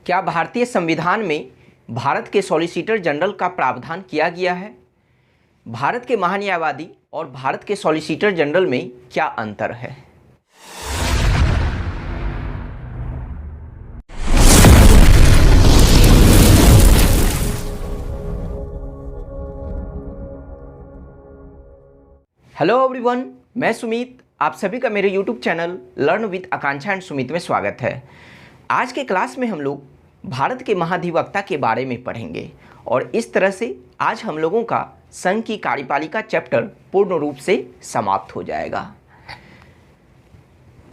क्या भारतीय संविधान में भारत के सॉलिसिटर जनरल का प्रावधान किया गया है? भारत के महान्यायवादी और भारत के सॉलिसिटर जनरल में क्या अंतर है? हेलो एवरीवन, मैं सुमित, आप सभी का मेरे YouTube channel learn with Akanksha and Sumit में स्वागत है। आज के क्लास में हम लोग भारत के महाधिवक्ता के बारे में पढ़ेंगे और इस तरह से आज हम लोगों का संघ की कार्यपालिका चैप्टर पूर्ण रूप से समाप्त हो जाएगा।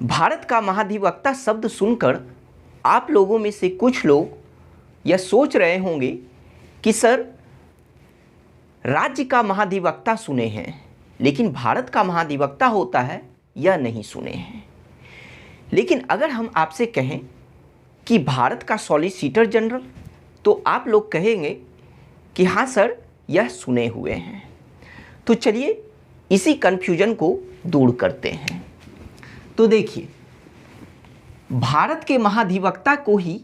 भारत का महाधिवक्ता शब्द सुनकर आप लोगों में से कुछ लोग यह सोच रहे होंगे कि सर, राज्य का महाधिवक्ता सुने हैं लेकिन भारत का महाधिवक्ता होता है यह नहीं सुने हैं। लेकिन अगर हम आपसे कहें कि भारत का सॉलिसिटर जनरल, तो आप लोग कहेंगे कि हाँ सर, यह सुने हुए हैं। तो चलिए इसी कन्फ्यूजन को दूर करते हैं। तो देखिए, भारत के महाधिवक्ता को ही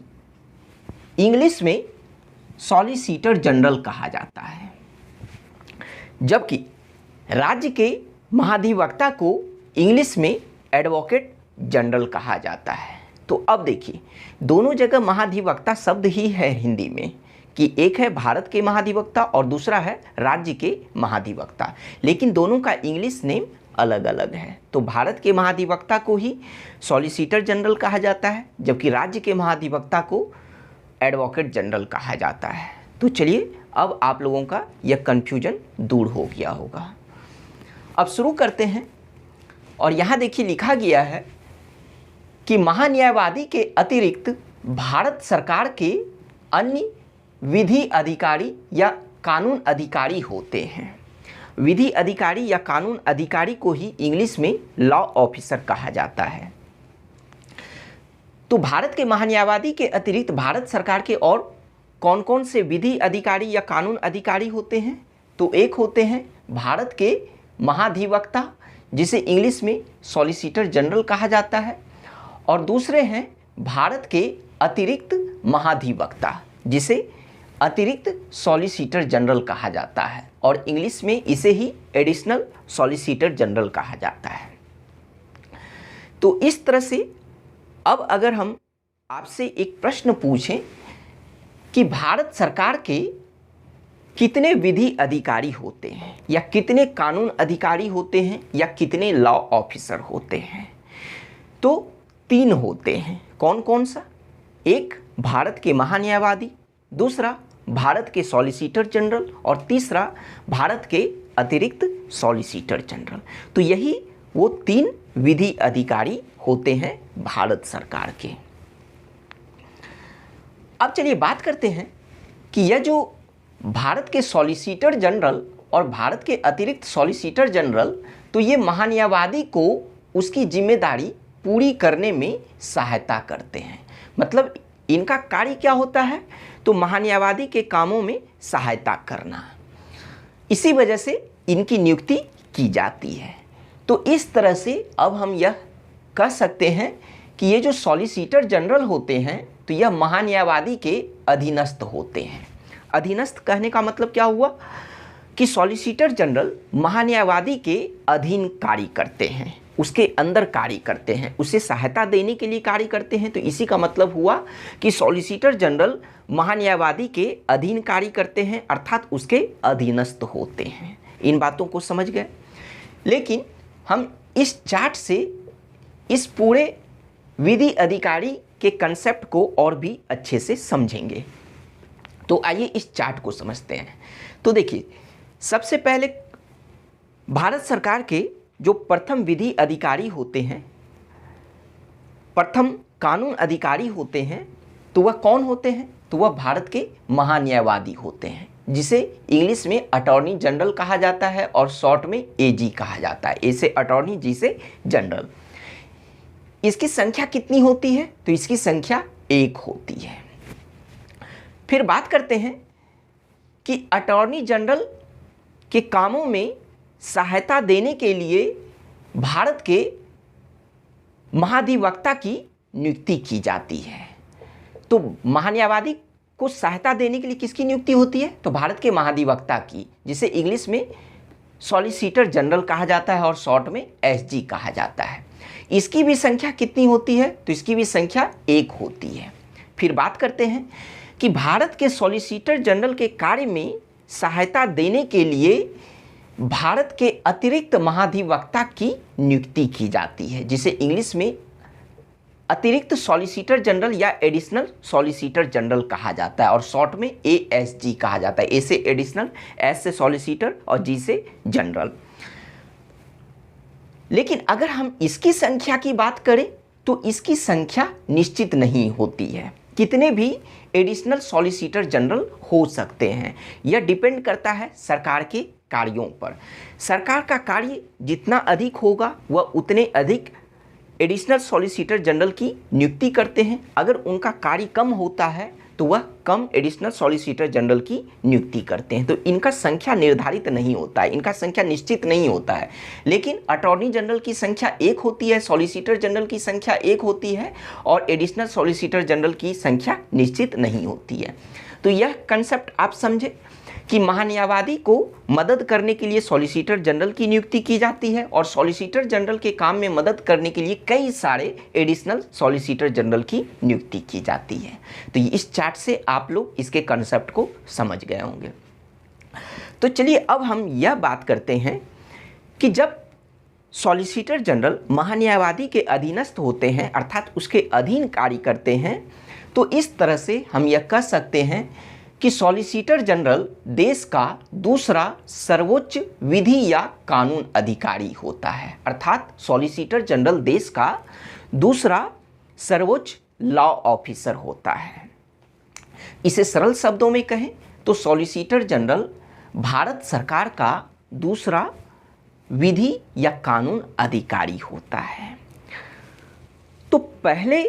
इंग्लिश में सॉलिसिटर जनरल कहा जाता है, जबकि राज्य के महाधिवक्ता को इंग्लिश में एडवोकेट जनरल कहा जाता है। तो अब देखिए, दोनों जगह महाधिवक्ता शब्द ही है हिंदी में, कि एक है भारत के महाधिवक्ता और दूसरा है राज्य के महाधिवक्ता, लेकिन दोनों का इंग्लिश नेम अलग अलग है। तो भारत के महाधिवक्ता को ही सॉलिसिटर जनरल कहा जाता है, जबकि राज्य के महाधिवक्ता को एडवोकेट जनरल कहा जाता है। तो चलिए, अब आप लोगों का यह कन्फ्यूजन दूर हो गया होगा। अब शुरू करते हैं। और यहाँ देखिए लिखा गया है कि महान्यायवादी के अतिरिक्त भारत सरकार के अन्य विधि अधिकारी या कानून अधिकारी होते हैं। विधि अधिकारी या कानून अधिकारी को ही इंग्लिश में लॉ ऑफिसर कहा जाता है। तो भारत के महान्यायवादी के अतिरिक्त भारत सरकार के और कौन कौन से विधि अधिकारी या कानून अधिकारी होते हैं? तो एक होते हैं भारत के महाधिवक्ता, जिसे इंग्लिश में सॉलिसिटर जनरल कहा जाता है, और दूसरे हैं भारत के अतिरिक्त महाधिवक्ता, जिसे अतिरिक्त सॉलिसिटर जनरल कहा जाता है, और इंग्लिश में इसे ही एडिशनल सॉलिसिटर जनरल कहा जाता है। तो इस तरह से अब अगर हम आपसे एक प्रश्न पूछें कि भारत सरकार के कितने विधि अधिकारी होते हैं, या कितने कानून अधिकारी होते हैं, या कितने लॉ ऑफिसर होते हैं, तो 3 होते हैं। कौन कौन सा? एक भारत के महान्यायवादी, दूसरा भारत के सॉलिसिटर जनरल, और तीसरा भारत के अतिरिक्त सॉलिसिटर जनरल। तो यही वो 3 विधि अधिकारी होते हैं भारत सरकार के। अब चलिए बात करते हैं कि यह जो भारत के सॉलिसिटर जनरल और भारत के अतिरिक्त सॉलिसिटर जनरल, तो ये महान्यायवादी को उसकी जिम्मेदारी पूरी करने में सहायता करते हैं। मतलब इनका कार्य क्या होता है? तो महान्यायवादी के कामों में सहायता करना। इसी वजह से इनकी नियुक्ति की जाती है। तो इस तरह से अब हम यह कह सकते हैं कि ये जो सॉलिसिटर जनरल होते हैं, तो यह महान्यायवादी के अधीनस्थ होते हैं। अधीनस्थ कहने का मतलब क्या हुआ कि सॉलिसिटर जनरल महान्यायवादी के अधीन कार्य करते हैं, उसके अंदर कार्य करते हैं, उसे सहायता देने के लिए कार्य करते हैं। तो इसी का मतलब हुआ कि सॉलिसिटर जनरल महान्यायवादी के अधीन कार्य करते हैं, अर्थात उसके अधीनस्थ होते हैं। इन बातों को समझ गए। लेकिन हम इस चार्ट से इस पूरे विधि अधिकारी के कंसेप्ट को और भी अच्छे से समझेंगे। तो आइए इस चार्ट को समझते हैं। तो देखिए, सबसे पहले भारत सरकार के जो प्रथम विधि अधिकारी होते हैं, प्रथम कानून अधिकारी होते हैं, तो वह कौन होते हैं? तो वह भारत के महान्यायवादी होते हैं, जिसे इंग्लिश में अटॉर्नी जनरल कहा जाता है और शॉर्ट में एजी कहा जाता है। ए से अटॉर्नी, जी से जनरल। इसकी संख्या कितनी होती है? तो इसकी संख्या 1 होती है। फिर बात करते हैं कि अटॉर्नी जनरल के कामों में सहायता देने के लिए भारत के महाधिवक्ता की नियुक्ति की जाती है। तो महान्यायवादी को सहायता देने के लिए किसकी नियुक्ति होती है? तो भारत के महाधिवक्ता की, जिसे इंग्लिश में सॉलिसिटर जनरल कहा जाता है और शॉर्ट में एसजी कहा जाता है। इसकी भी संख्या कितनी होती है? तो इसकी भी संख्या 1 होती है। फिर बात करते हैं कि भारत के सॉलिसिटर जनरल के कार्य में सहायता देने के लिए भारत के अतिरिक्त महाधिवक्ता की नियुक्ति की जाती है, जिसे इंग्लिश में अतिरिक्त सॉलिसिटर जनरल या एडिशनल सॉलिसिटर जनरल कहा जाता है और शॉर्ट में एएसजी कहा जाता है। ए से एडिशनल, एस से सॉलिसिटर और जी से जनरल। लेकिन अगर हम इसकी संख्या की बात करें तो इसकी संख्या निश्चित नहीं होती है। कितने भी एडिशनल सॉलिसिटर जनरल हो सकते हैं, यह डिपेंड करता है सरकार के कार्यों पर। सरकार का कार्य जितना अधिक होगा वह उतने अधिक एडिशनल सॉलिसिटर जनरल की नियुक्ति करते हैं। अगर उनका कार्य कम होता है तो वह कम एडिशनल सॉलिसिटर जनरल की नियुक्ति करते हैं। तो इनका संख्या निर्धारित नहीं होता है, इनका संख्या निश्चित नहीं होता है। लेकिन अटॉर्नी जनरल की संख्या 1 होती है, सॉलिसिटर जनरल की संख्या 1 होती है और एडिशनल सॉलिसिटर जनरल की संख्या निश्चित नहीं होती है। तो यह कंसेप्ट आप समझे कि महान्यायवादी को मदद करने के लिए सॉलिसिटर जनरल की नियुक्ति की जाती है और सॉलिसिटर जनरल के काम में मदद करने के लिए कई सारे एडिशनल सॉलिसिटर जनरल की नियुक्ति की जाती है। तो इस चार्ट से आप लोग इसके कंसेप्ट को समझ गए होंगे। तो चलिए अब हम यह बात करते हैं कि जब सॉलिसिटर जनरल महान्यायवादी के अधीनस्थ होते हैं, अर्थात उसके अधीन कार्य करते हैं, तो इस तरह से हम यह कह सकते हैं कि सॉलिसिटर जनरल देश का दूसरा सर्वोच्च विधि या कानून अधिकारी होता है। अर्थात सॉलिसिटर जनरल देश का दूसरा सर्वोच्च लॉ ऑफिसर होता है। इसे सरल शब्दों में कहें तो सॉलिसिटर जनरल भारत सरकार का दूसरा विधि या कानून अधिकारी होता है। तो पहले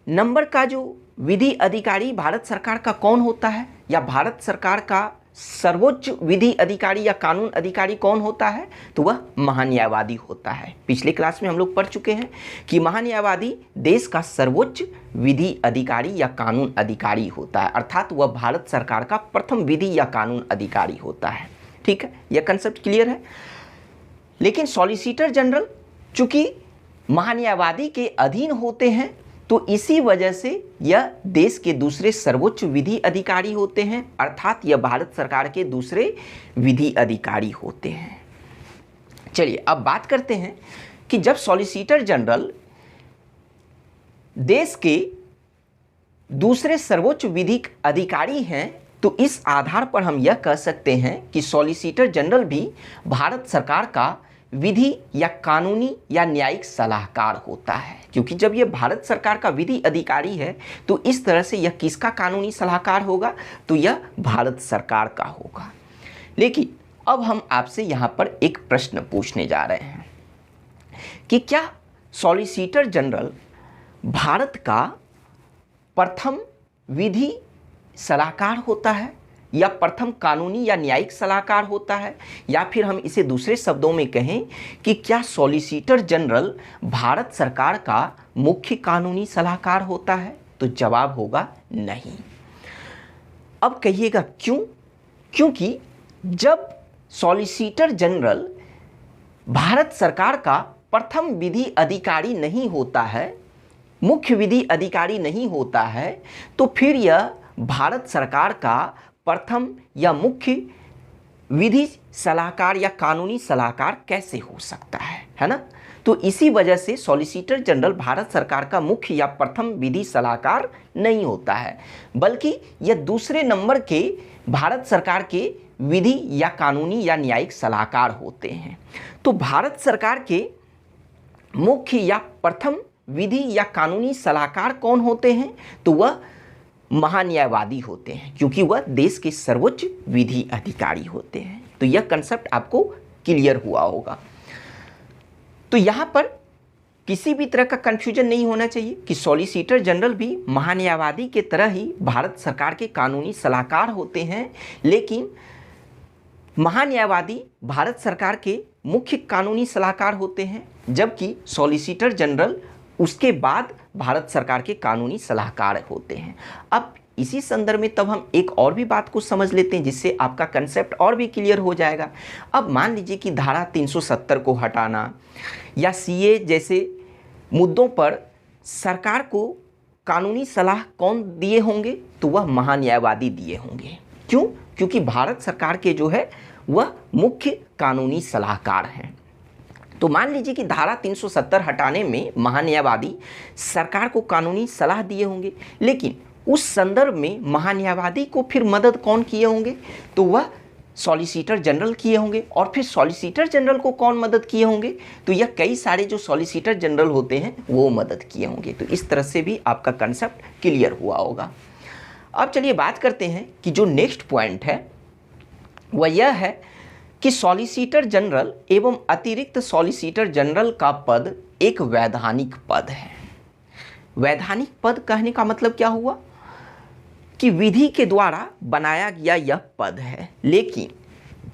नंबर का जो विधि अधिकारी भारत सरकार का कौन होता है, या भारत सरकार का सर्वोच्च विधि अधिकारी या कानून अधिकारी कौन होता है? तो वह महान्यायवादी होता है। पिछले क्लास में हम लोग पढ़ चुके हैं कि महान्यायवादी देश का सर्वोच्च विधि अधिकारी या कानून अधिकारी होता है, अर्थात वह भारत सरकार का प्रथम विधि या कानून अधिकारी होता है। ठीक है, यह कंसेप्ट क्लियर है। लेकिन सॉलिसिटर जनरल चूंकि महान्यायवादी के अधीन होते हैं तो इसी वजह से यह देश के दूसरे सर्वोच्च विधि अधिकारी होते हैं, अर्थात यह भारत सरकार के दूसरे विधि अधिकारी होते हैं। चलिए अब बात करते हैं कि जब सॉलिसिटर जनरल देश के दूसरे सर्वोच्च विधि अधिकारी हैं तो इस आधार पर हम यह कह सकते हैं कि सॉलिसिटर जनरल भी भारत सरकार का विधि या कानूनी या न्यायिक सलाहकार होता है। क्योंकि जब यह भारत सरकार का विधि अधिकारी है तो इस तरह से यह किसका कानूनी सलाहकार होगा? तो यह भारत सरकार का होगा। लेकिन अब हम आपसे यहाँ पर एक प्रश्न पूछने जा रहे हैं कि क्या सॉलिसिटर जनरल भारत का प्रथम विधि सलाहकार होता है या प्रथम कानूनी या न्यायिक सलाहकार होता है, या फिर हम इसे दूसरे शब्दों में कहें कि क्या सॉलिसिटर जनरल भारत सरकार का मुख्य कानूनी सलाहकार होता है? तो जवाब होगा नहीं। अब कहिएगा क्यों? क्योंकि जब सॉलिसिटर जनरल भारत सरकार का प्रथम विधि अधिकारी नहीं होता है, मुख्य विधि अधिकारी नहीं होता है, तो फिर यह भारत सरकार का प्रथम या मुख्य विधि सलाहकार या कानूनी सलाहकार कैसे हो सकता है ना? तो इसी वजह से सॉलिसिटर जनरल भारत सरकार का मुख्य या प्रथम विधि सलाहकार नहीं होता है, बल्कि यह दूसरे नंबर के भारत सरकार के विधि या कानूनी या न्यायिक सलाहकार होते हैं। तो भारत सरकार के मुख्य या प्रथम विधि या कानूनी सलाहकार कौन होते हैं? तो वह महान्यायवादी होते हैं, क्योंकि वह देश के सर्वोच्च विधि अधिकारी होते हैं। तो यह कंसेप्ट आपको क्लियर हुआ होगा। तो यहाँ पर किसी भी तरह का कंफ्यूजन नहीं होना चाहिए कि सॉलिसिटर जनरल भी महान्यायवादी के तरह ही भारत सरकार के कानूनी सलाहकार होते हैं, लेकिन महान्यायवादी भारत सरकार के मुख्य कानूनी सलाहकार होते हैं, जबकि सॉलिसिटर जनरल उसके बाद भारत सरकार के कानूनी सलाहकार होते हैं। अब इसी संदर्भ में तब हम एक और भी बात को समझ लेते हैं जिससे आपका कंसेप्ट और भी क्लियर हो जाएगा। अब मान लीजिए कि धारा 370 को हटाना या सीए जैसे मुद्दों पर सरकार को कानूनी सलाह कौन दिए होंगे, तो वह महान्यायवादी दिए होंगे। क्यों? क्योंकि भारत सरकार के जो है वह मुख्य कानूनी सलाहकार हैं। तो मान लीजिए कि धारा 370 हटाने में महान्यायवादी सरकार को कानूनी सलाह दिए होंगे, लेकिन उस संदर्भ में महान्यायवादी को फिर मदद कौन किए होंगे, तो वह सॉलिसिटर जनरल किए होंगे। और फिर सॉलिसिटर जनरल को कौन मदद किए होंगे, तो यह कई सारे जो सॉलिसिटर जनरल होते हैं वो मदद किए होंगे। तो इस तरह से भी आपका कंसेप्ट क्लियर हुआ होगा। अब चलिए बात करते हैं कि जो नेक्स्ट पॉइंट है वह यह है कि सॉलिसिटर जनरल एवं अतिरिक्त सॉलिसिटर जनरल का पद एक वैधानिक पद है। वैधानिक पद कहने का मतलब क्या हुआ कि विधि के द्वारा बनाया गया यह पद है, लेकिन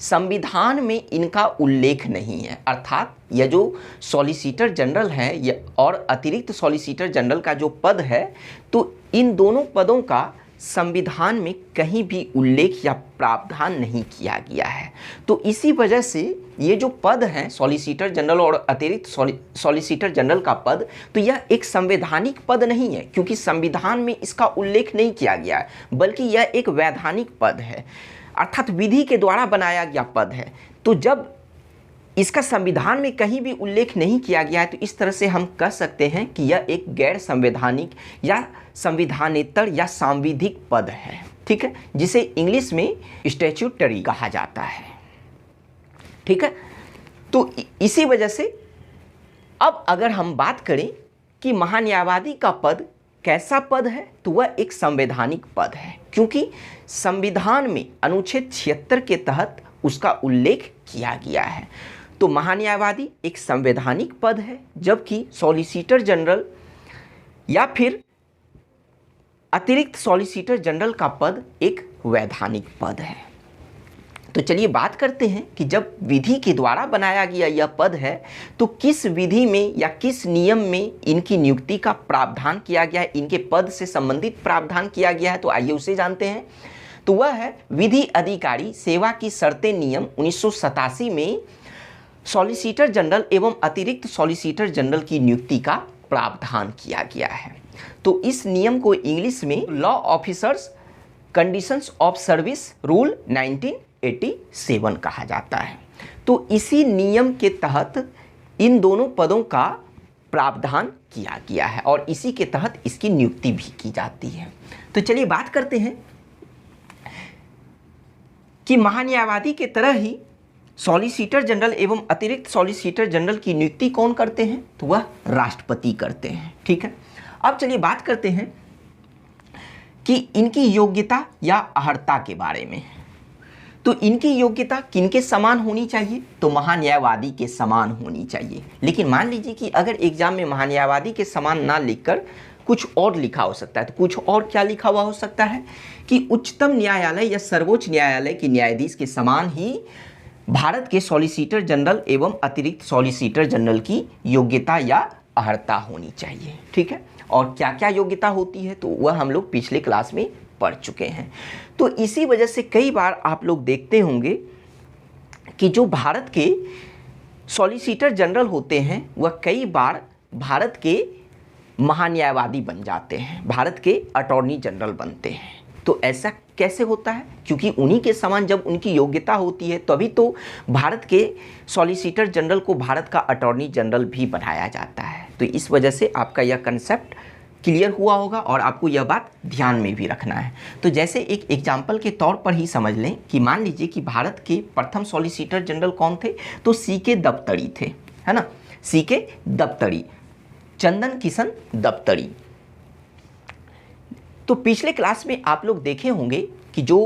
संविधान में इनका उल्लेख नहीं है। अर्थात यह जो सॉलिसिटर जनरल है और अतिरिक्त सॉलिसिटर जनरल का जो पद है, तो इन दोनों पदों का संविधान में कहीं भी उल्लेख या प्रावधान नहीं किया गया है। तो इसी वजह से ये जो पद हैं सॉलिसिटर जनरल और अतिरिक्त सॉलिसिटर जनरल का पद, तो यह एक संवैधानिक पद नहीं है, क्योंकि संविधान में इसका उल्लेख नहीं किया गया है, बल्कि यह एक वैधानिक पद है, अर्थात विधि के द्वारा बनाया गया पद है। तो जब इसका संविधान में कहीं भी उल्लेख नहीं किया गया है, तो इस तरह से हम कह सकते हैं कि यह एक गैर संवैधानिक या संविधानेतर या सांविधिक पद है। ठीक है, जिसे इंग्लिश में स्टैट्यूटरी कहा जाता है। ठीक है, तो इसी वजह से अब अगर हम बात करें कि महान्यायवादी का पद कैसा पद है, तो वह एक संवैधानिक पद है, क्योंकि संविधान में अनुच्छेद 76 के तहत उसका उल्लेख किया गया है। तो महान्यायवादी एक संवैधानिक पद है, जबकि सॉलिसिटर जनरल या फिर अतिरिक्त सॉलिसिटर जनरल का पद एक वैधानिक पद है। तो चलिए बात करते हैं कि जब विधि के द्वारा बनाया गया यह पद है, तो किस विधि में या किस नियम में इनकी नियुक्ति का प्रावधान किया गया है, इनके पद से संबंधित प्रावधान किया गया है। तो आइए उसे जानते हैं। तो वह है विधि अधिकारी सेवा की शर्तें नियम 1987 में सॉलिसिटर जनरल एवं अतिरिक्त सॉलिसिटर जनरल की नियुक्ति का प्रावधान किया गया है। तो इस नियम को इंग्लिश में law officers conditions of service rule 1987 कहा जाता है। तो इसी नियम के तहत इन दोनों पदों का प्रावधान किया गया है और इसी के तहत इसकी नियुक्ति भी की जाती है। तो चलिए बात करते हैं कि महान्यायवादी के तरह ही सॉलिसिटर जनरल एवं अतिरिक्त सॉलिसिटर जनरल की नियुक्ति कौन करते हैं, तो वह राष्ट्रपति करते हैं। ठीक है, अब चलिए बात करते हैं कि इनकी योग्यता या अर्हता के बारे में। तो इनकी योग्यता किनके समान होनी चाहिए, तो महान्यायवादी के समान होनी चाहिए। लेकिन मान लीजिए कि अगर एग्जाम में महान्यायवादी के समान ना लिखकर कुछ और लिखा हो सकता है, तो कुछ और क्या लिखा हुआ हो सकता है कि उच्चतम न्यायालय या सर्वोच्च न्यायालय के न्यायाधीश के समान ही भारत के सॉलिसिटर जनरल एवं अतिरिक्त सॉलिसिटर जनरल की योग्यता या अर्हता होनी चाहिए। ठीक है, और क्या क्या योग्यता होती है तो वह हम लोग पिछले क्लास में पढ़ चुके हैं। तो इसी वजह से कई बार आप लोग देखते होंगे कि जो भारत के सॉलिसिटर जनरल होते हैं वह कई बार भारत के महान्यायवादी बन जाते हैं, भारत के अटॉर्नी जनरल बनते हैं। तो ऐसा कैसे होता है, क्योंकि उन्हीं के समान जब उनकी योग्यता होती है तभी तो भारत के सॉलिसिटर जनरल को भारत का अटॉर्नी जनरल भी बनाया जाता है। तो इस वजह से आपका यह कंसेप्ट क्लियर हुआ होगा और आपको यह बात ध्यान में भी रखना है। तो जैसे एक एग्जाम्पल के तौर पर ही समझ लें कि मान लीजिए कि भारत के प्रथम सॉलिसिटर जनरल कौन थे, तो सीके दफ्तरी थे, है ना, सीके दफ्तरी, चंदन किशन दफ्तरी। तो पिछले क्लास में आप लोग देखे होंगे कि जो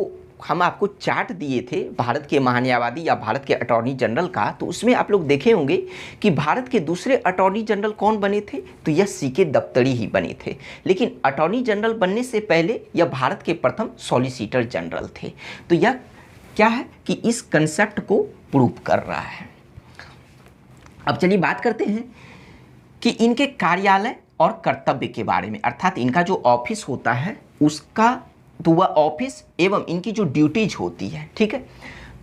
हम आपको चार्ट दिए थे भारत के महान्यायवादी या भारत के अटॉर्नी जनरल का, तो उसमें आप लोग देखे होंगे कि भारत के दूसरे अटॉर्नी जनरल कौन बने थे, तो यह सीके दफ्तरी ही बने थे। लेकिन अटॉर्नी जनरल बनने से पहले यह भारत के प्रथम सॉलिसिटर जनरल थे। तो यह क्या है कि इस कंसेप्ट को प्रूव कर रहा है। अब चलिए बात करते हैं कि इनके कार्यालय और कर्तव्य के बारे में, अर्थात इनका जो ऑफिस होता है उसका, तो वह ऑफिस एवं इनकी जो ड्यूटीज होती है, ठीक है,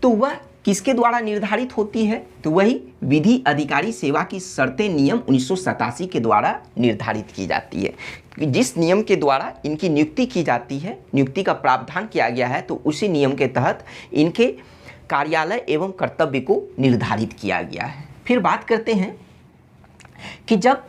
तो वह किसके द्वारा निर्धारित होती है, तो वही विधि अधिकारी सेवा की शर्तें नियम 1987 के द्वारा निर्धारित की जाती है। जिस नियम के द्वारा इनकी नियुक्ति की जाती है, नियुक्ति का प्रावधान किया गया है, तो उसी नियम के तहत इनके कार्यालय एवं कर्तव्य को निर्धारित किया गया है। फिर बात करते हैं कि जब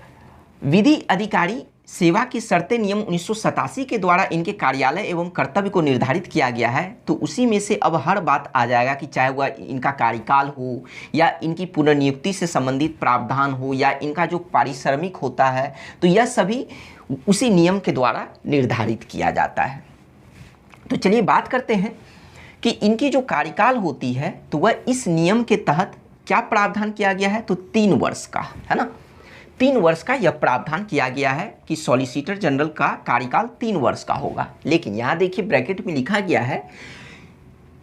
विधि अधिकारी सेवा की शर्तें नियम 1987 के द्वारा इनके कार्यालय एवं कर्तव्य को निर्धारित किया गया है, तो उसी में से अब हर बात आ जाएगा कि चाहे वह इनका कार्यकाल हो या इनकी पुनर्नियुक्ति से संबंधित प्रावधान हो या इनका जो पारिश्रमिक होता है, तो यह सभी उसी नियम के द्वारा निर्धारित किया जाता है। तो चलिए बात करते हैं कि इनकी जो कार्यकाल होती है, तो वह इस नियम के तहत क्या प्रावधान किया गया है, तो 3 वर्ष का, है ना, 3 वर्ष का यह प्रावधान किया गया है कि सॉलिसिटर जनरल का कार्यकाल 3 वर्ष का होगा। लेकिन यहाँ देखिए ब्रैकेट में लिखा गया है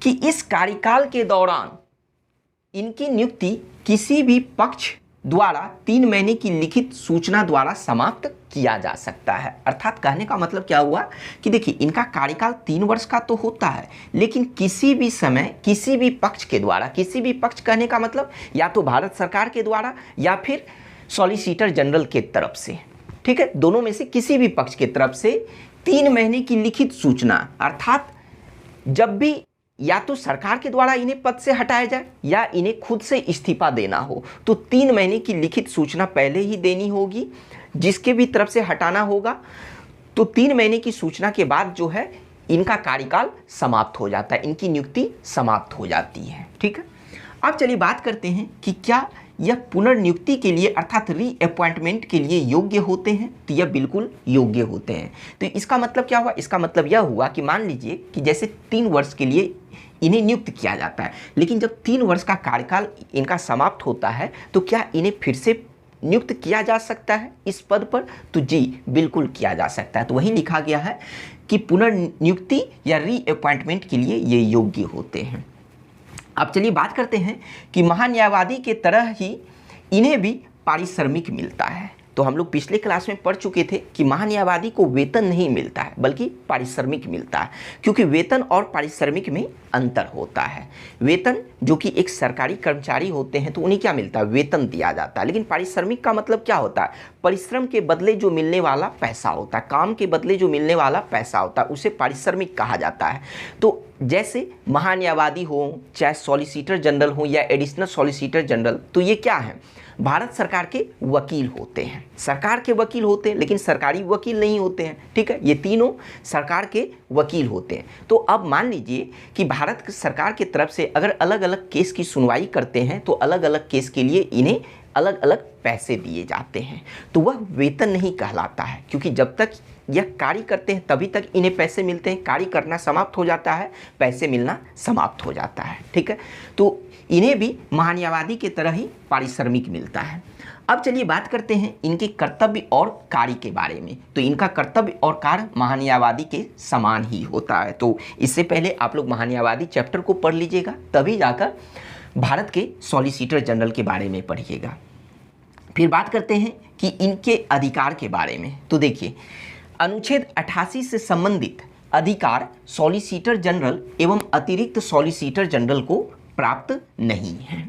कि इस कार्यकाल के दौरान इनकी नियुक्ति किसी भी पक्ष द्वारा 3 महीने की लिखित सूचना द्वारा समाप्त किया जा सकता है। अर्थात कहने का मतलब क्या हुआ कि देखिए इनका कार्यकाल 3 वर्ष का तो होता है, लेकिन किसी भी समय किसी भी पक्ष के द्वारा, किसी भी पक्ष कहने का मतलब या तो भारत सरकार के द्वारा या फिर सॉलिसिटर जनरल के तरफ से, ठीक है, दोनों में से किसी भी पक्ष के तरफ से 3 महीने की लिखित सूचना, अर्थात जब भी या तो सरकार के द्वारा इन्हें पद से हटाया जाए या इन्हें खुद से इस्तीफा देना हो, तो 3 महीने की लिखित सूचना पहले ही देनी होगी। जिसके भी तरफ से हटाना होगा तो 3 महीने की सूचना के बाद जो है इनका कार्यकाल समाप्त हो जाता है, इनकी नियुक्ति समाप्त हो जाती है, ठीक है। अब चलिए बात करते हैं कि क्या यह पुनर्नियुक्ति के लिए अर्थात रीअपॉइंटमेंट के लिए योग्य होते हैं, तो यह बिल्कुल योग्य होते हैं। तो इसका मतलब क्या हुआ, इसका मतलब यह हुआ कि मान लीजिए कि जैसे 3 वर्ष के लिए इन्हें नियुक्त किया जाता है, लेकिन जब 3 वर्ष का कार्यकाल इनका समाप्त होता है तो क्या इन्हें फिर से नियुक्त किया जा सकता है इस पद पर, तो जी बिल्कुल किया जा सकता है। तो वही लिखा गया है कि पुनर्नियुक्ति या रीअपॉइंटमेंट के लिए ये योग्य होते हैं। अब चलिए बात करते हैं कि महान्यायवादी के तरह ही इन्हें भी पारिश्रमिक मिलता है। तो हम लोग पिछले क्लास में पढ़ चुके थे कि महान्यायवादी को वेतन नहीं मिलता है बल्कि पारिश्रमिक मिलता है, क्योंकि वेतन और पारिश्रमिक में अंतर होता है। वेतन जो कि एक सरकारी कर्मचारी होते हैं तो उन्हें क्या मिलता है, वेतन दिया जाता है, लेकिन पारिश्रमिक का मतलब क्या होता है, परिश्रम के बदले जो मिलने वाला पैसा होता है, काम के बदले जो मिलने वाला पैसा होता है, उसे पारिश्रमिक कहा जाता है। तो जैसे महान्यायवादी हो, चाहे सॉलिसिटर जनरल हो या एडिशनल सॉलिसिटर जनरल, तो ये क्या है, भारत सरकार के वकील होते हैं, सरकार के वकील होते हैं, लेकिन सरकारी वकील नहीं होते हैं, ठीक है, ये तीनों सरकार के वकील होते हैं। तो अब मान लीजिए कि भारत सरकार की तरफ से अगर अलग अलग केस की सुनवाई करते हैं तो अलग अलग केस के लिए इन्हें अलग अलग पैसे दिए जाते हैं, तो वह वेतन नहीं कहलाता है, क्योंकि जब तक यह कार्य करते हैं तभी तक इन्हें पैसे मिलते हैं, कार्य करना समाप्त हो जाता है, पैसे मिलना समाप्त हो जाता है, ठीक है। तो इन्हें भी महान्यायवादी की तरह ही पारिश्रमिक मिलता है। अब चलिए बात करते हैं इनके कर्तव्य और कार्य के बारे में। तो इनका कर्तव्य और कार्य महान्यायवादी के समान ही होता है। तो इससे पहले आप लोग महान्यायवादी चैप्टर को पढ़ लीजिएगा, तभी जाकर भारत के सॉलिसिटर जनरल के बारे में पढ़िएगा। फिर बात करते हैं कि इनके अधिकार के बारे में। तो देखिए अनुच्छेद 88 से संबंधित अधिकार सॉलिसिटर जनरल एवं अतिरिक्त सॉलिसिटर जनरल को प्राप्त नहीं है।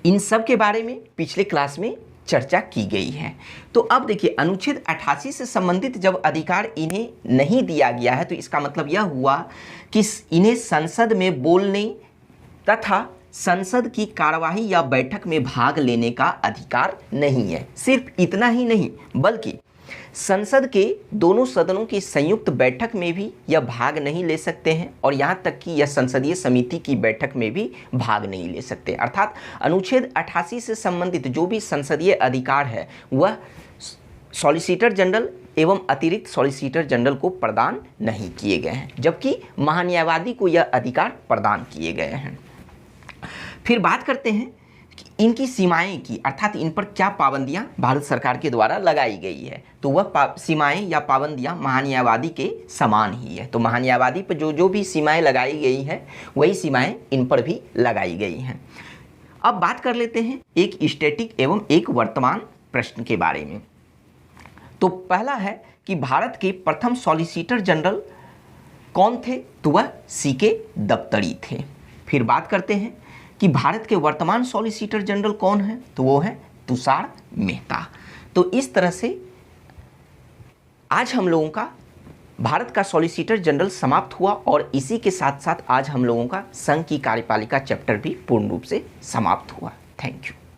इन सब के बारे में पिछले क्लास में चर्चा की गई है। तो अब देखिए अनुच्छेद 88 से संबंधित जब अधिकार इन्हें नहीं दिया गया है, तो इसका मतलब यह हुआ कि इन्हें संसद में बोलने तथा संसद की कार्यवाही या बैठक में भाग लेने का अधिकार नहीं है। सिर्फ इतना ही नहीं, बल्कि संसद के दोनों सदनों की संयुक्त बैठक में भी यह भाग नहीं ले सकते हैं, और यहाँ तक कि यह संसदीय समिति की बैठक में भी भाग नहीं ले सकते। अर्थात अनुच्छेद 88 से संबंधित जो भी संसदीय अधिकार है वह सॉलिसिटर जनरल एवं अतिरिक्त सॉलिसिटर जनरल को प्रदान नहीं किए गए हैं, जबकि महान्यायवादी को यह अधिकार प्रदान किए गए हैं। फिर बात करते हैं कि इनकी सीमाएं की, अर्थात इन पर क्या पाबंदियां भारत सरकार के द्वारा लगाई गई है। तो वह सीमाएं या पाबंदियां महान्यायवादी के समान ही है। तो महान्यायवादी पर जो भी सीमाएं लगाई गई हैं वही सीमाएं इन पर भी लगाई गई हैं। अब बात कर लेते हैं एक स्टैटिक एवं एक वर्तमान प्रश्न के बारे में। तो पहला है कि भारत के प्रथम सॉलिसिटर जनरल कौन थे, तो वह सीके दफ्तरी थे। फिर बात करते हैं कि भारत के वर्तमान सॉलिसिटर जनरल कौन है, तो वो है तुषार मेहता। तो इस तरह से आज हम लोगों का भारत का सॉलिसिटर जनरल समाप्त हुआ और इसी के साथ साथ आज हम लोगों का संघ की कार्यपालिका चैप्टर भी पूर्ण रूप से समाप्त हुआ। Thank you.